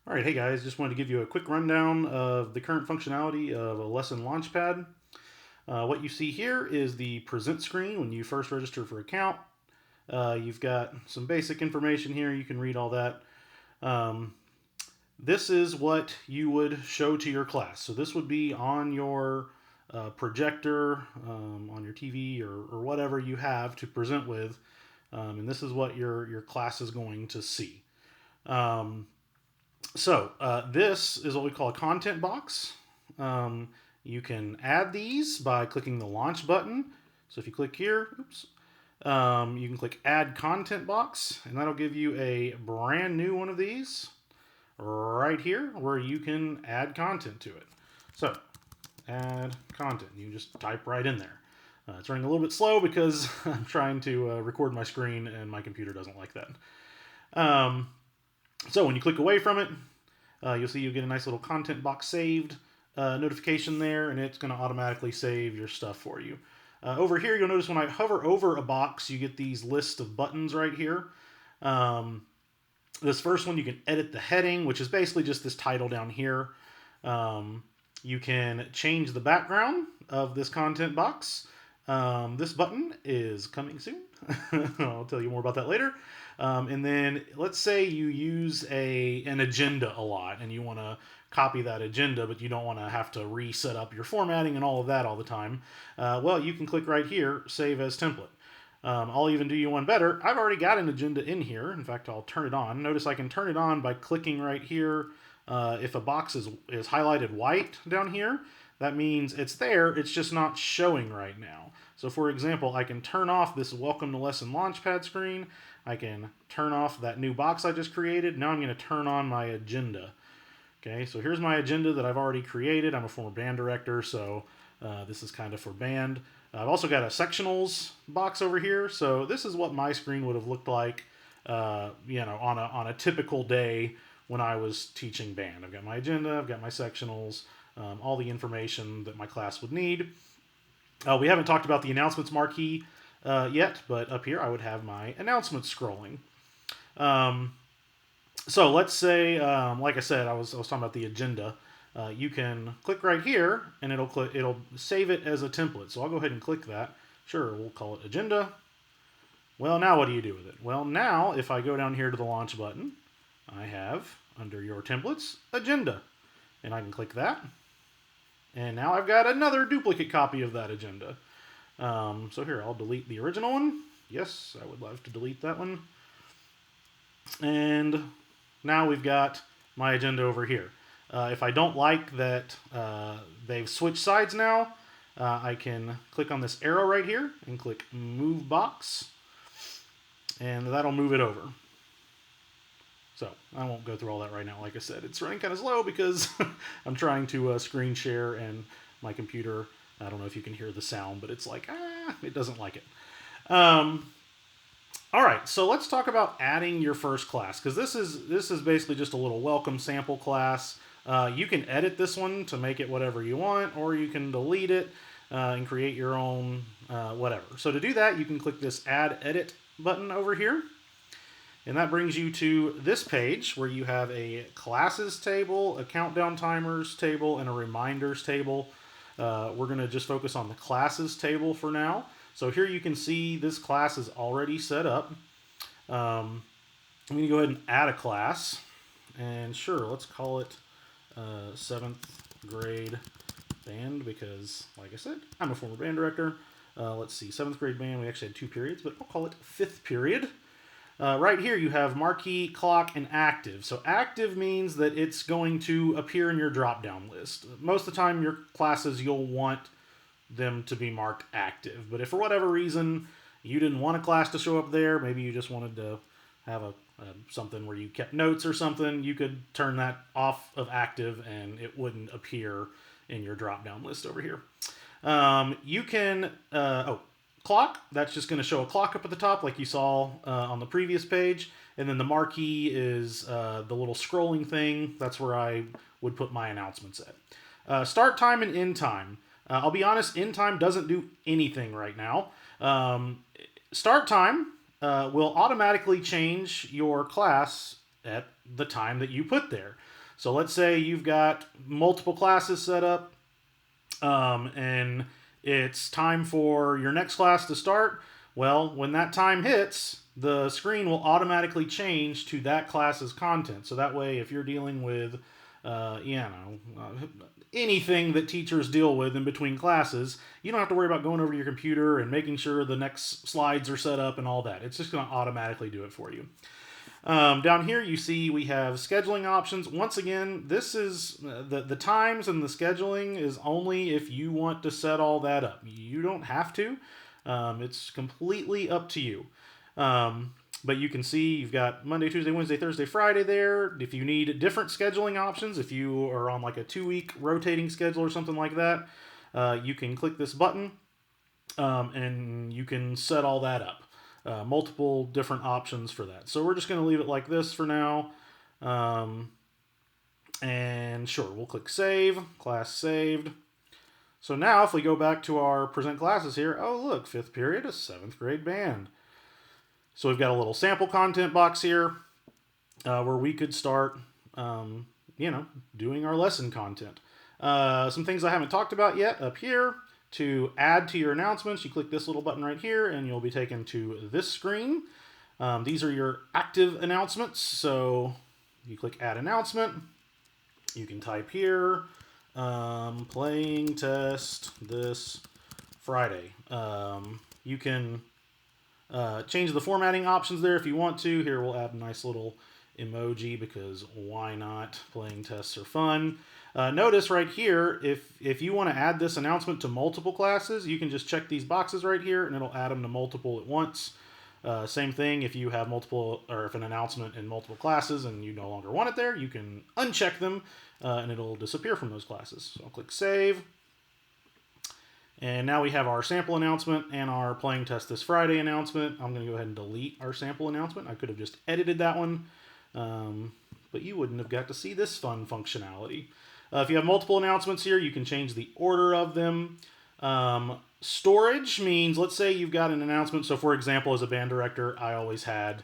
All right, hey guys, just wanted to give you a quick rundown of the current functionality of a lesson Launchpad. What you see here is the present screen when you first register for account. You've got some basic information here, you can read all that. Um, this is what you would show to your class. So this would be on your projector, on your TV, or whatever you have to present with. And this is what your class is going to see. Um, this is what we call a content box. Um, you can add these by clicking the launch button. So if you click here, you can click add content box, and that'll give you a brand new one of these right here where you can add content to it. So add content, you just type right in there. It's running a little bit slow because I'm trying to record my screen and my computer doesn't like that. So when you click away from it, you'll see you get a nice little content box saved notification there, and it's going to automatically save your stuff for you. Over here, you'll notice when I hover over a box, you get these list of buttons right here. This first one, you can edit the heading, which is basically just this title down here. You can change the background of this content box. This button is coming soon. I'll tell you more about that later. And then let's say you use an agenda a lot and you want to copy that agenda, but you don't want to have to reset up your formatting and all of that all the time. Well, you can click right here, Save as Template. I'll even do you one better. I've already got an agenda in here. In fact, I'll turn it on. Notice I can turn it on by clicking right here. If a box is highlighted white down here, that means it's there, it's just not showing right now. So for example, I can turn off this Welcome to Lesson Launchpad screen. I can turn off that new box I just created. Now I'm going to turn on my agenda. Okay, so here's my agenda that I've already created. I'm a former band director, so this is kind of for band. I've also got a sectionals box over here, so this is what my screen would have looked like, on a typical day when I was teaching band. I've got my agenda, I've got my sectionals, all the information that my class would need. We haven't talked about the announcements marquee yet, but up here I would have my announcements scrolling. So let's say, like I said, I was talking about the agenda. You can click right here, and it'll save it as a template. So I'll go ahead and click that. Sure, we'll call it agenda. Well, now what do you do with it? Well, now if I go down here to the launch button, I have under your templates agenda, and I can click that. And now I've got another duplicate copy of that agenda. So here, I'll delete the original one. Yes, I would love to delete that one. And now we've got my agenda over here. If I don't like that they've switched sides now, I can click on this arrow right here and click Move Box, and that'll move it over. So I won't go through all that right now. Like I said, it's running kind of slow because I'm trying to screen share, and my computer, I don't know if you can hear the sound, but it's like, it doesn't like it. All right, so let's talk about adding your first class, because this is basically just a little welcome sample class. You can edit this one to make it whatever you want, or you can delete it and create your own whatever. So to do that, you can click this Add Edit button over here. And that brings you to this page where you have a classes table, a countdown timers table, and a reminders table. We're going to just focus on the classes table for now. So here you can see this class is already set up. I'm going to go ahead and add a class. And sure, let's call it 7th grade band because, like I said, I'm a former band director. Let's see, 7th grade band, we actually had 2 periods, but I'll call it 5th period. Right here you have marquee, clock, and active. So active means that it's going to appear in your drop-down list. Most of the time your classes you'll want them to be marked active. But if for whatever reason you didn't want a class to show up there, maybe you just wanted to have something where you kept notes or something, you could turn that off of active and it wouldn't appear in your drop-down list over here. You can... clock, that's just going to show a clock up at the top like you saw on the previous page. And then the marquee is the little scrolling thing. That's where I would put my announcements at. Start time and end time. I'll be honest, end time doesn't do anything right now. Start time will automatically change your class at the time that you put there. So let's say you've got multiple classes set up, and it's time for your next class to start. Well, when that time hits, the screen will automatically change to that class's content. So that way, if you're dealing with, anything that teachers deal with in between classes, you don't have to worry about going over to your computer and making sure the next slides are set up and all that. It's just going to automatically do it for you. Down here, you see we have scheduling options. Once again, this is the times and the scheduling is only if you want to set all that up. You don't have to. It's completely up to you. But you can see you've got Monday, Tuesday, Wednesday, Thursday, Friday there. If you need different scheduling options, if you are on like a 2-week rotating schedule or something like that, you can click this button and you can set all that up. Multiple different options for that. So we're just going to leave it like this for now. And sure, we'll click save, class saved. So now if we go back to our present classes here, oh look, 5th period, a 7th grade band. So we've got a little sample content box here where we could start, doing our lesson content. Some things I haven't talked about yet up here. To add to your announcements, you click this little button right here and you'll be taken to this screen. These are your active announcements. So you click add announcement. You can type here, playing test this Friday. You can change the formatting options there if you want to. Here we'll add a nice little emoji because why not? Playing tests are fun. Notice right here, if you want to add this announcement to multiple classes, you can just check these boxes right here and it'll add them to multiple at once. Same thing if you have multiple, or if an announcement in multiple classes and you no longer want it there, you can uncheck them and it'll disappear from those classes. So I'll click save. And now we have our sample announcement and our playing test this Friday announcement. I'm going to go ahead and delete our sample announcement. I could have just edited that one, but you wouldn't have got to see this fun functionality. If you have multiple announcements here, you can change the order of them. Storage means, let's say you've got an announcement. So for example, as a band director, I always had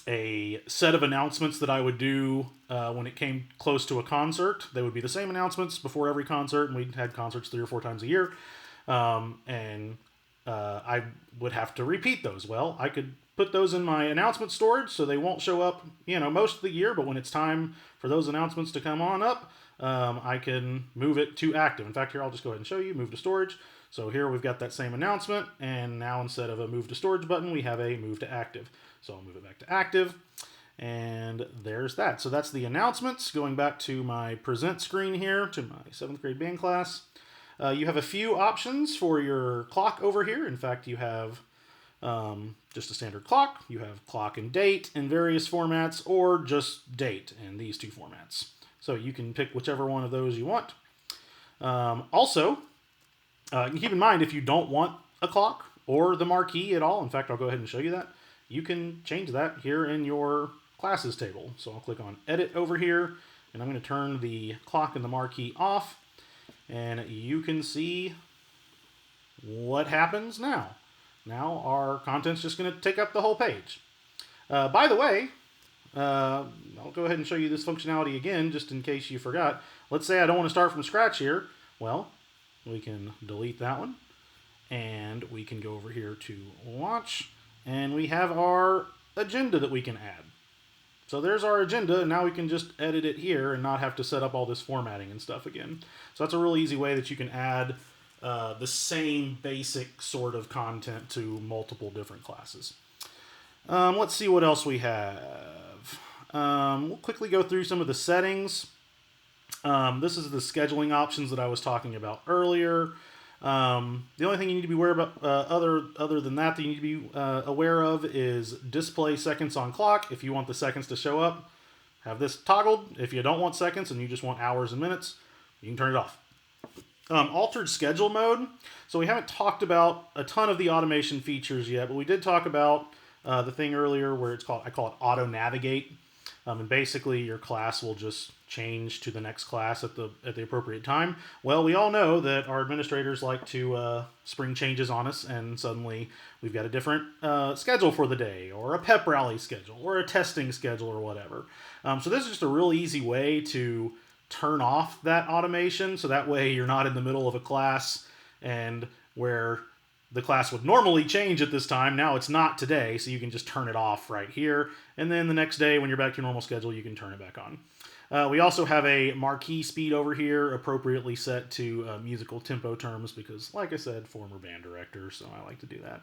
a set of announcements that I would do when it came close to a concert. They would be the same announcements before every concert, and we had concerts 3 or 4 times a year. I would have to repeat those. Well, I could put those in my announcement storage so they won't show up, most of the year, but when it's time for those announcements to come on up, I can move it to active. In fact, here, I'll just go ahead and show you, move to storage. So here we've got that same announcement, and now instead of a move to storage button, we have a move to active. So I'll move it back to active, and there's that. So that's the announcements. Going back to my present screen here, to my 7th grade band class. You have a few options for your clock over here. In fact, you have just a standard clock. You have clock and date in various formats, or just date in these 2 formats. So you can pick whichever one of those you want. Also, keep in mind if you don't want a clock or the marquee at all, in fact, I'll go ahead and show you that, you can change that here in your classes table. So I'll click on edit over here, and I'm going to turn the clock and the marquee off, and you can see what happens now. Now our content's just going to take up the whole page. By the way, I'll go ahead and show you this functionality again, just in case you forgot. Let's say I don't want to start from scratch here. Well, we can delete that one, and we can go over here to Launch, and we have our agenda that we can add. So there's our agenda, and now we can just edit it here and not have to set up all this formatting and stuff again. So that's a really easy way that you can add the same basic sort of content to multiple different classes. Let's see what else we have. We'll quickly go through some of the settings. This is the scheduling options that I was talking about earlier. The only thing you need to be aware about, other than that you need to be aware of, is display seconds on clock. If you want the seconds to show up, have this toggled. If you don't want seconds and you just want hours and minutes, you can turn it off. Altered schedule mode. So we haven't talked about a ton of the automation features yet, but we did talk about the thing earlier where I call it auto navigate. And basically your class will just change to the next class at the appropriate time. Well, we all know that our administrators like to spring changes on us, and suddenly we've got a different schedule for the day, or a pep rally schedule, or a testing schedule, or whatever. So this is just a real easy way to turn off that automation, so that way you're not in the middle of a class and where the class would normally change at this time. Now it's not today, so you can just turn it off right here. And then the next day, when you're back to your normal schedule, you can turn it back on. We also have a marquee speed over here, appropriately set to musical tempo terms, because, like I said, former band director, so I like to do that.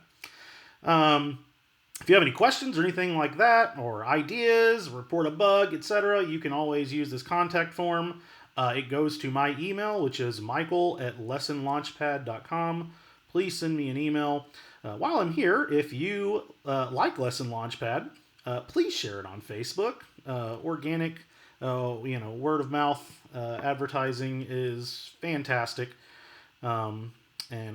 If you have any questions or anything like that, or ideas, report a bug, etc., you can always use this contact form. It goes to my email, which is michael@lessonlaunchpad.com. Please send me an email. While I'm here, if you like Lesson Launchpad, please share it on Facebook. Organic, word of mouth advertising is fantastic, and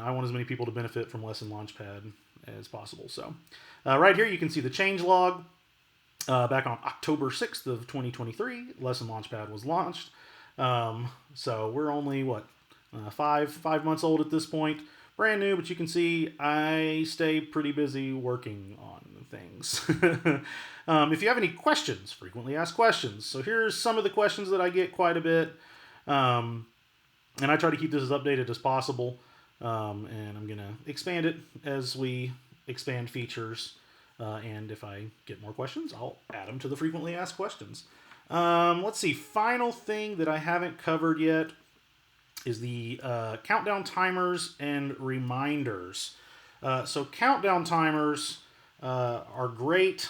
I want as many people to benefit from Lesson Launchpad as possible. So, right here you can see the change log. Back on October 6th of 2023, Lesson Launchpad was launched. So we're only five months old at this point. Brand new, but you can see I stay pretty busy working on things. If you have any questions, frequently asked questions. So here's some of the questions that I get quite a bit. And I try to keep this as updated as possible. And I'm going to expand it as we expand features. And if I get more questions, I'll add them to the frequently asked questions. Let's see. Final thing that I haven't covered yet is the countdown timers and reminders. So countdown timers are great.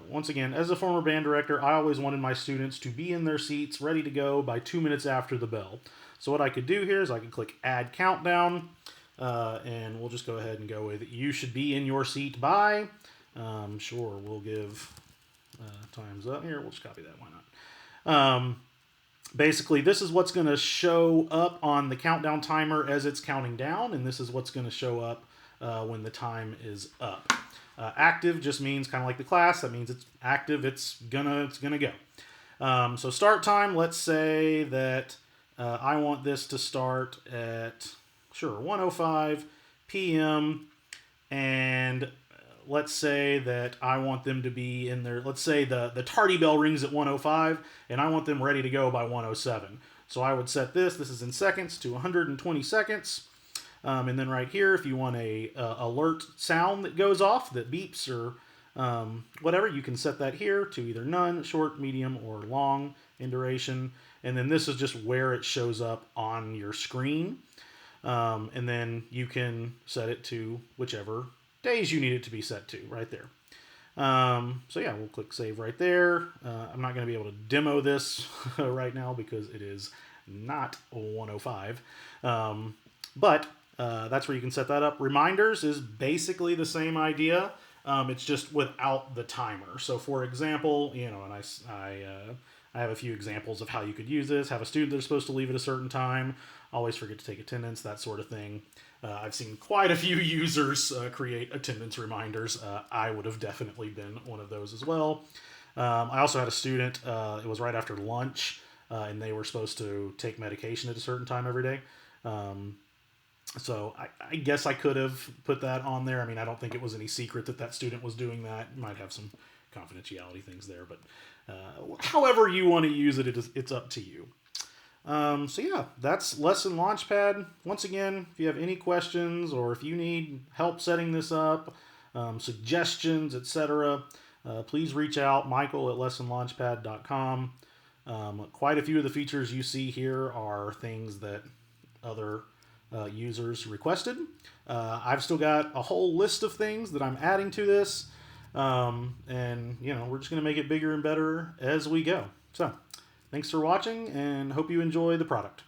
Once again, as a former band director, I always wanted my students to be in their seats, ready to go by 2 minutes after the bell. So what I could do here is I could click Add Countdown, and we'll just go ahead and go with you should be in your seat by. Sure, we'll give times up here. We'll just copy that. Why not? Basically, this is what's going to show up on the countdown timer as it's counting down, and this is what's going to show up when the time is up. Active just means kind of like the class. That means it's active. It's gonna go. So start time. Let's say that I want this to start at 1:05 p.m. and let's say that I want them to be in there. Let's say the tardy bell rings at 1:05, and I want them ready to go by 1:07. So I would set this is in seconds, to 120 seconds. And then right here, if you want a alert sound that goes off, that beeps or whatever, you can set that here to either none, short, medium, or long in duration. And then this is just where it shows up on your screen. And then you can set it to whichever days you need it to be set to right there. So yeah, we'll click save right there. I'm not going to be able to demo this right now because it is not 105. But that's where you can set that up. Reminders is basically the same idea. It's just without the timer. So for example, and I have a few examples of how you could use this. Have a student that's supposed to leave at a certain time. Always forget to take attendance, that sort of thing. I've seen quite a few users create attendance reminders. I would have definitely been one of those as well. I also had a student, it was right after lunch, and they were supposed to take medication at a certain time every day. So I guess I could have put that on there. I mean, I don't think it was any secret that student was doing that. You might have some confidentiality things there, but however you want to use it, it's up to you. So yeah, that's Lesson Launchpad. Once again, if you have any questions or if you need help setting this up, suggestions, etc., please reach out, michael@lessonlaunchpad.com. Quite a few of the features you see here are things that other users requested. I've still got a whole list of things that I'm adding to this, and we're just going to make it bigger and better as we go. So thanks for watching, and hope you enjoy the product.